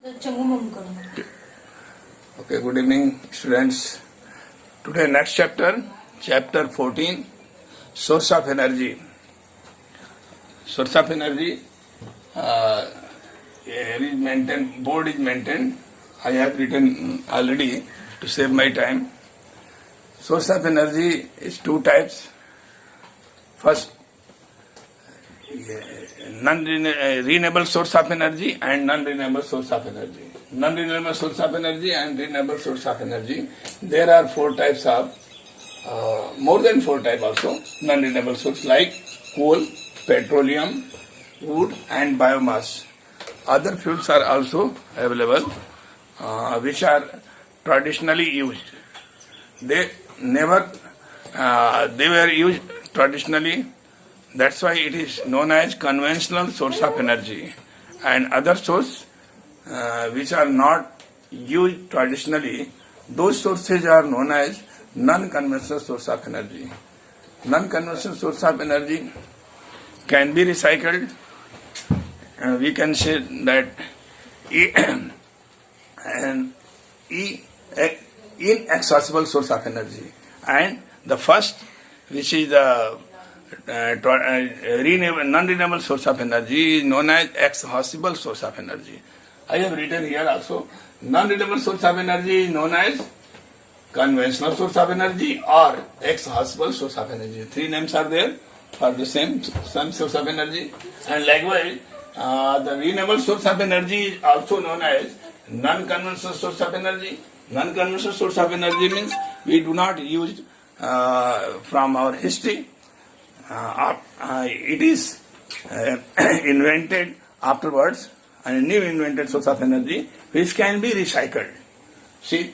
Okay, good evening, students. Today, next chapter, chapter 14, source of energy. Source of energy here is maintained, board is maintained. I have written already to save my time. Source of energy is two types. First, non-renewable source of energy and non-renewable source of energy. Non-renewable source of energy and renewable source of energy. There are four types of, more than four types also, non-renewable source like coal, petroleum, wood and biomass. Other fuels are also available, which are traditionally used. They were used traditionally. That's why it is known as conventional source of energy. And other sources which are not used traditionally, those sources are known as non-conventional source of energy. Non-conventional source of energy can be recycled. We can say that an inaccessible source of energy. And the first, which is the non-renewable source of energy, is known as accessible source of energy. I have written here also, non-renewable source of energy is known as conventional source of energy or accessible source of energy. Three names are there for the same source of energy. And likewise, the renewable source of energy is also known as non-conventional source of energy. Non-conventional source of energy means we do not use from our history. It is invented afterwards, a new invented source of energy which can be recycled. See,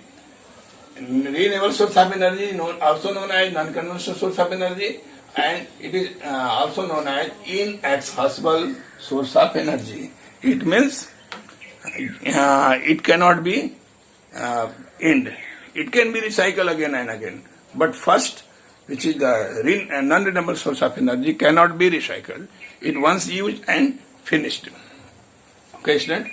renewable source of energy is also known as non-conventional source of energy, and it is also known as inaccessible source of energy. It means it cannot be end. It can be recycled again and again. But first, which is the non-renewable source of energy, cannot be recycled. It once used and finished. Okay, student.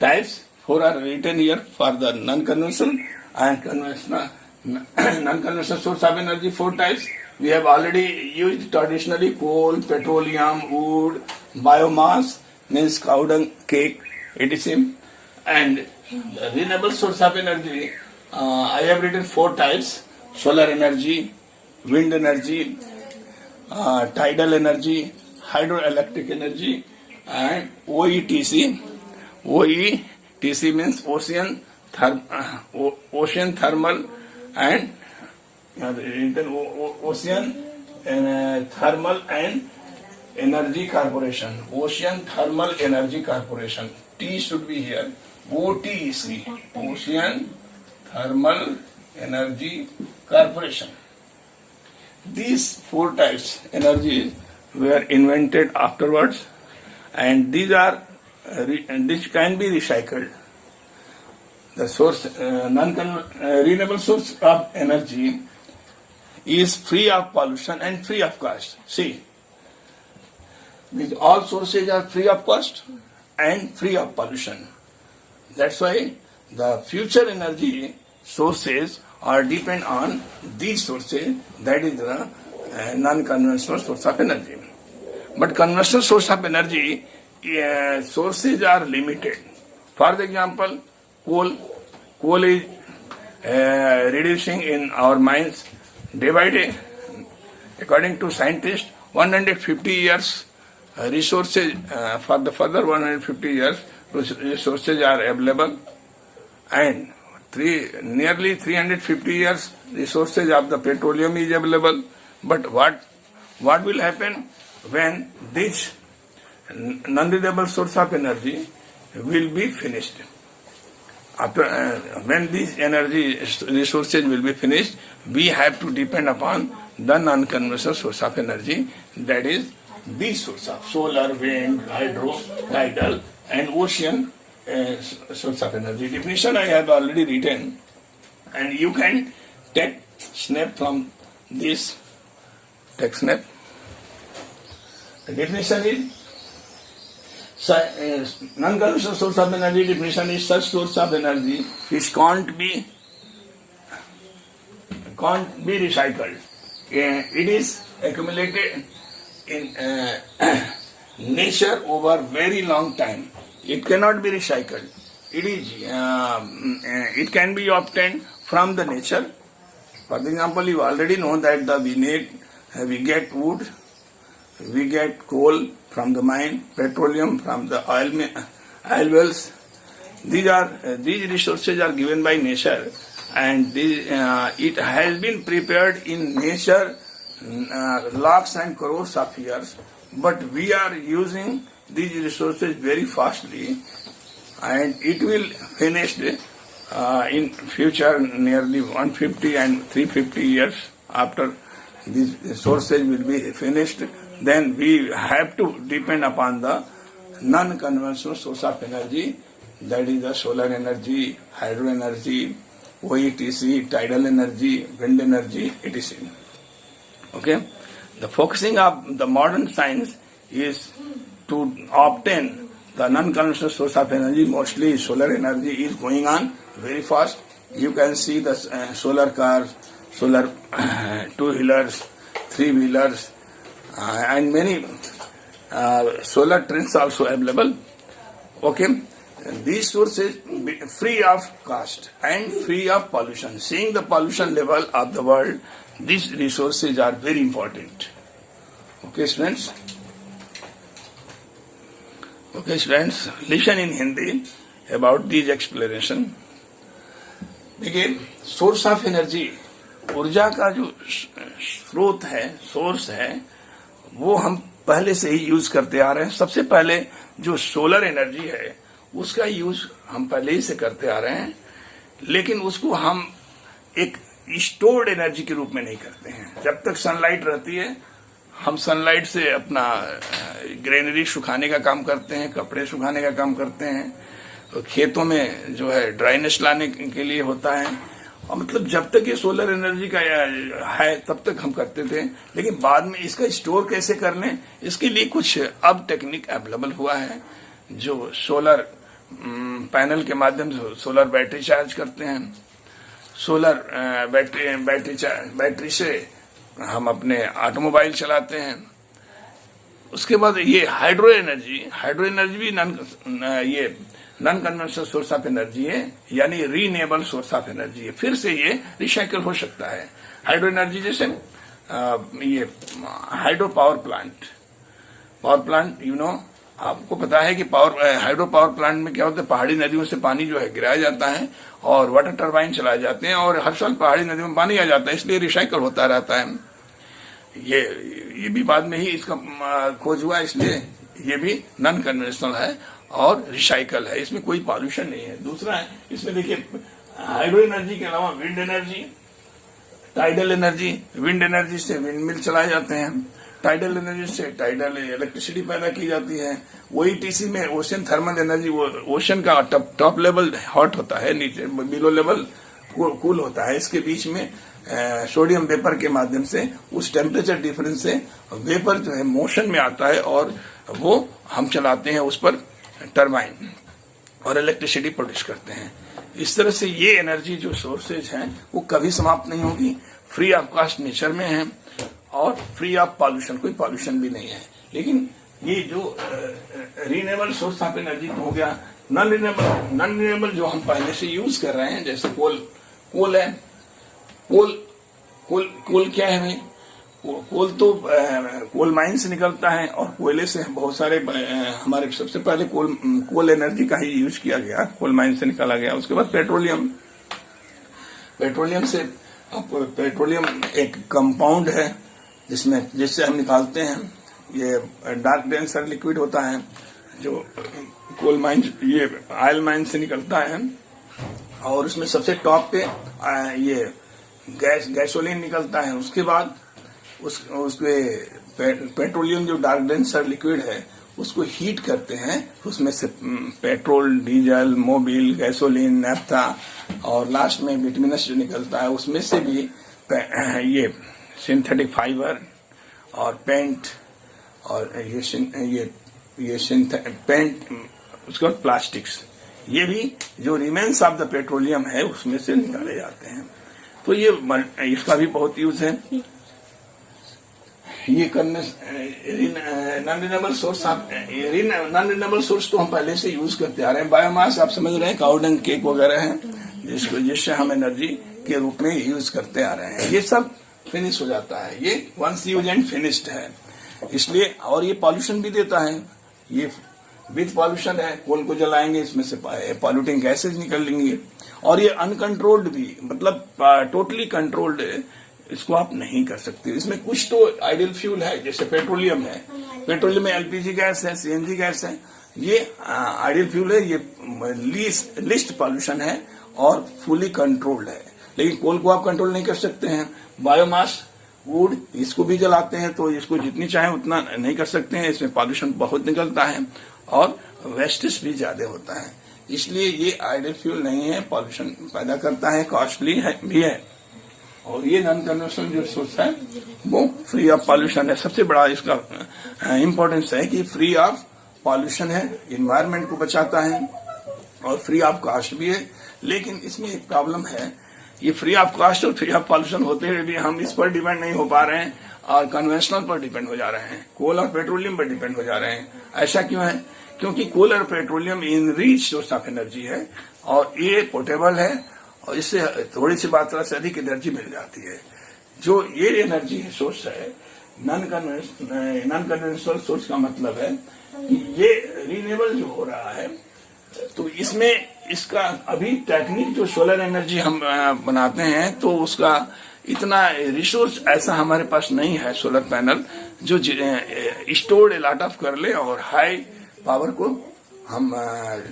Types 4 are written here for the non-conventional and conventional. Non-conventional source of energy, 4 types. We have already used traditionally coal, petroleum, wood, biomass, means cow dung, cake, etc. And the renewable source of energy, I have written 4 types: solar energy, wind energy, tidal energy, hydroelectric energy, and OETC. OETC means ocean thermal and ocean thermal and energy corporation. Ocean thermal energy corporation. T should be here. OTEC. Ocean thermal energy corporation. These 4 types energy were invented afterwards, and these can be recycled. The source, renewable source of energy is free of pollution and free of cost. See, these all sources are free of cost and free of pollution. That's why the future energy sources are depend on these sources, that is the non-conventional source of energy. But conventional source of energy sources are limited. For example, coal is reducing in our mines day by day. According to scientists, 150 years resources, for the further 150 years resources are available, and nearly 350 years resources of the petroleum is available. But what will happen when this non-renewable source of energy will be finished? After when these energy resources will be finished, we have to depend upon the non-conventional source of energy, that is these sources of solar, wind, hydro, tidal and ocean source of energy. Definition I have already written, and you can take snap from this. Take snap. The definition is non-conventional source of energy definition is such source of energy which can't be recycled. It is accumulated in nature over very long time. It cannot be recycled. It can be obtained from the nature. For example, you already know that we get wood, we get coal from the mine, petroleum from the oil wells. These resources are given by nature, and it has been prepared in nature lakhs and crores of years. But we are using these resources very fastly, and it will finish in future nearly 150 and 350 years after these resources will be finished. Then we have to depend upon the non-conventional source of energy, that is the solar energy, hydro energy, OETC, tidal energy, wind energy, etc. Okay, the focusing of the modern science is to obtain the non-conventional source of energy. Mostly solar energy is going on very fast. You can see the solar cars, solar two-wheelers, three-wheelers, and many solar trains also available. Okay, these sources free of cost and free of pollution. Seeing the pollution level of the world, these resources are very important. Okay, students. Okay, students, listen in Hindi about these explanation. देखिए, source of energy, ऊर्जा का जो स्रोत है, source है, वो हम पहले से ही यूज करते आ रहे हैं. सबसे पहले जो सोलर एनर्जी है उसका यूज हम पहले ही से करते आ रहे हैं, लेकिन उसको हम एक स्टोर्ड एनर्जी के रूप में नहीं करते हैं. जब तक सनलाइट रहती है हम सनलाइट से अपना ग्रेनरी सुखाने का काम करते हैं, कपड़े सुखाने का काम करते हैं, खेतों में जो है ड्राइनेस लाने के लिए होता है. और मतलब जब तक ये सोलर एनर्जी का है तब तक हम करते थे, लेकिन बाद में इसका स्टोर कैसे कर लें, इसके लिए कुछ अब टेक्निक अवेलेबल हुआ है. जो सोलर पैनल के माध्यम से सोलर बैटरी चार्ज करते हैं. सोलर बैटरी से हम अपने ऑटोमोबाइल चलाते हैं. उसके बाद ये हाइड्रो एनर्जी भी non conventional source of energy है, यानी रीनेबल सोर्स ऑफ एनर्जी है. फिर से ये रिसाइकल हो सकता है. हाइड्रो एनर्जी जैसे ये हाइड्रो पावर प्लांट आपको पता है कि हाइड्रो पावर प्लांट में क्या होता है, पहाड़ी नदियों से पानी जो है गिराया जाता है और वाटर टरबाइन चलाए जाते हैं, और हर साल पहाड़ी नदियों में पानी आ जाता है, इसलिए रिसाइकल होता रहता है. ये भी बाद में ही इसका खोज हुआ, इसलिए ये भी नॉन कन्वेंशनल है और रिसाइकल है. इसमें कोई पॉल्यूशन नहीं है. दूसरा है, इसमें देखिए हाइड्रो एनर्जी के अलावा wind energy, tidal energy. Wind energy से विंड मिल चलाए जाते हैं, टाइडल एनर्जी से टाइडल इलेक्ट्रिसिटी पैदा की जाती है. ओईटीसी में ओशन थर्मल एनर्जी, वो ओशन का टॉप लेवल हॉट होता है, नीचे बिलो लेवल कूल होता है. इसके बीच में सोडियम वेपर के माध्यम से उस टेम्परेचर डिफरेंस से वेपर जो है मोशन में आता है, और वो हम चलाते हैं उस पर टरबाइन और इलेक्ट्रिसिटी प्रोड्यूस करते हैं. इस तरह से ये एनर्जी जो सोर्सेज हैं वो कभी समाप्त नहीं होगी. फ्री ऑफ कॉस्ट नेचर में है और फ्री ऑफ पॉल्यूशन, कोई पॉल्यूशन भी नहीं है. लेकिन ये जो रीनेबल सोर्स ऑफ एनर्जी हो गया, नॉन रिनेबल जो हम पहले से यूज कर रहे हैं, जैसे कोल है. कोल क्या है भाई? कोल तो कोल माइन से निकलता है, और कोयले से बहुत सारे हमारे सबसे पहले कोल एनर्जी का ही यूज किया गया, कोल माइन से निकाला गया. उसके बाद पेट्रोलियम एक कंपाउंड है जिससे हम निकालते हैं. ये डार्क डेंसर लिक्विड होता है जो कोल माइन, ये ऑयल माइन से निकलता है, और उसमें सबसे टॉप पे ये गैसोलीन निकलता है. उसके बाद उसके पेट्रोलियम जो डार्क डेंसर लिक्विड है उसको हीट करते हैं, उसमें से petrol, diesel, Mobil, gasoline, naphtha, और लास्ट में बिटुमिनस जो निकलता है उसमें से भी ये सिंथेटिक फाइबर और पेंट और ये ये पेंट, उसके बाद प्लास्टिक्स, ये भी जो रिमेन्स ऑफ द पेट्रोलियम है उसमें से निकाले जाते हैं। तो ये इसका भी बहुत यूज है। ये करने non renewable source, non renewable source तो हम पहले से यूज करते आ रहे हैं। बायोमास आप समझ रहे हैं, काऊ डंग, केक वगैरह है जिससे हम एनर्जी के रूप में यूज करते आ रहे हैं। ये सब फिनिश हो जाता है, ये वंस यूज एंड फिनिश्ड है इसलिए। और ये पॉल्यूशन भी देता है, ये विथ पॉल्यूशन है। कोल को जलाएंगे, इसमें से पॉल्यूटिंग गैसेज निकलेंगी। और ये अनकंट्रोल्ड भी, मतलब टोटली कंट्रोल्ड इसको आप नहीं कर सकते। इसमें कुछ तो आइडियल फ्यूल है, जैसे पेट्रोलियम है, पेट्रोलियम में एलपीजी गैस है, सीएनजी गैस है, ये आइडियल फ्यूल है, ये लिस्ट पॉल्यूशन है और फुली कंट्रोल्ड है। लेकिन कोल को आप कंट्रोल नहीं कर सकते हैं। बायोमास, वुड, इसको भी जलाते हैं तो इसको जितनी चाहे उतना नहीं कर सकते हैं, इसमें पॉल्यूशन बहुत निकलता है और वेस्टेज भी ज्यादा होता है, इसलिए ये आइडियल फ्यूल नहीं है, पॉल्यूशन पैदा करता है, कॉस्टली है भी है। और ये नॉन कन्वेंशनल जो सोर्स है वो फ्री ऑफ पॉल्यूशन है। सबसे बड़ा इसका इम्पोर्टेंस है कि फ्री ऑफ पॉल्यूशन है, इन्वायरमेंट को बचाता है और फ्री ऑफ कॉस्ट भी है। लेकिन इसमें एक प्रॉब्लम है, ये फ्री ऑफ कॉस्ट और फ्री ऑफ पॉल्यूशन होते हुए भी हम इस पर डिपेंड नहीं हो पा रहे हैं और कन्वेंशनल पर डिपेंड हो जा रहे हैं, कोल और पेट्रोलियम पर डिपेंड हो जा रहे हैं। ऐसा क्यों है? क्योंकि कोल और petroleum in rich source of energy है और ये पोर्टेबल है और इससे थोड़ी सी मात्रा से अधिक एनर्जी मिल जाती है। जो ये एनर्जी सोर्स है नॉन कन्वेंशनल सोर्स का मतलब है कि ये रिन्यूएबल जो हो रहा है, तो इसमें इसका अभी टेक्निक जो सोलर एनर्जी हम बनाते हैं तो उसका इतना रिसोर्स ऐसा हमारे पास नहीं है, सोलर पैनल जो स्टोर्ड लॉट ऑफ कर ले और हाई पावर को हम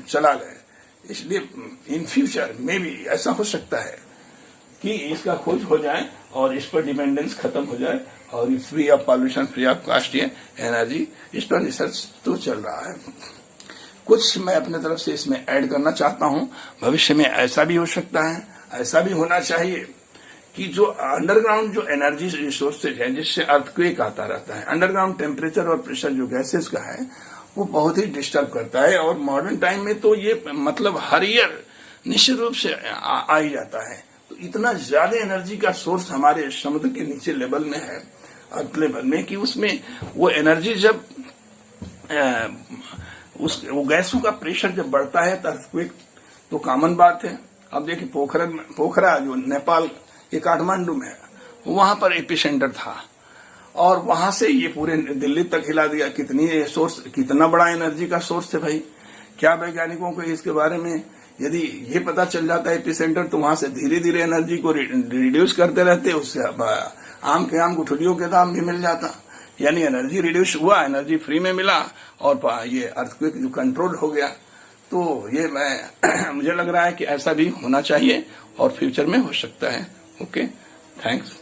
चला लें। इसलिए इन फ्यूचर में भी ऐसा हो सकता है कि इसका खोज हो जाए और इस पर डिपेंडेंस खत्म हो जाए और free of pollution, free of cost ये एनर्जी, इस पर रिसर्च तो चल रहा है। कुछ मैं अपने तरफ से इसमें ऐड करना चाहता हूं। भविष्य में ऐसा भी हो सकता है, ऐसा भी होना चाहिए कि जो अंडरग्राउंड जो एनर्जी रिसोर्सेज है जिससे अर्थक्वेक आता रहता है, अंडरग्राउंड टेम्परेचर और प्रेशर जो गैसेस का है वो बहुत ही डिस्टर्ब करता है। और मॉडर्न टाइम में तो ये मतलब हर ईयर निश्चित रूप से आ ही जाता है। तो इतना ज्यादा एनर्जी का सोर्स हमारे समुद्र के नीचे लेवल में है, अर्थ लेवल में, कि उसमें वो एनर्जी जब वो गैसों का प्रेशर जब बढ़ता है तो अर्थक्वेक तो कॉमन बात है। अब देखिए पोखरा जो नेपाल के काठमांडू में है, वहां पर एपिसेंटर था और वहां से ये पूरे दिल्ली तक हिला दिया। कितना बड़ा एनर्जी का सोर्स है भाई। क्या वैज्ञानिकों को इसके बारे में यदि ये पता चल जाता है एपिसेंटर, तो वहां से धीरे धीरे एनर्जी को रिड्यूस करते रहते, उससे आम के आम गुठलियों के दाम भी मिल जाता। यानी एनर्जी रिड्यूस हुआ, एनर्जी फ्री में मिला और ये अर्थक्वेक जो कंट्रोल हो गया। तो ये मुझे लग रहा है कि ऐसा भी होना चाहिए और फ्यूचर में हो सकता है। Okay, thanks.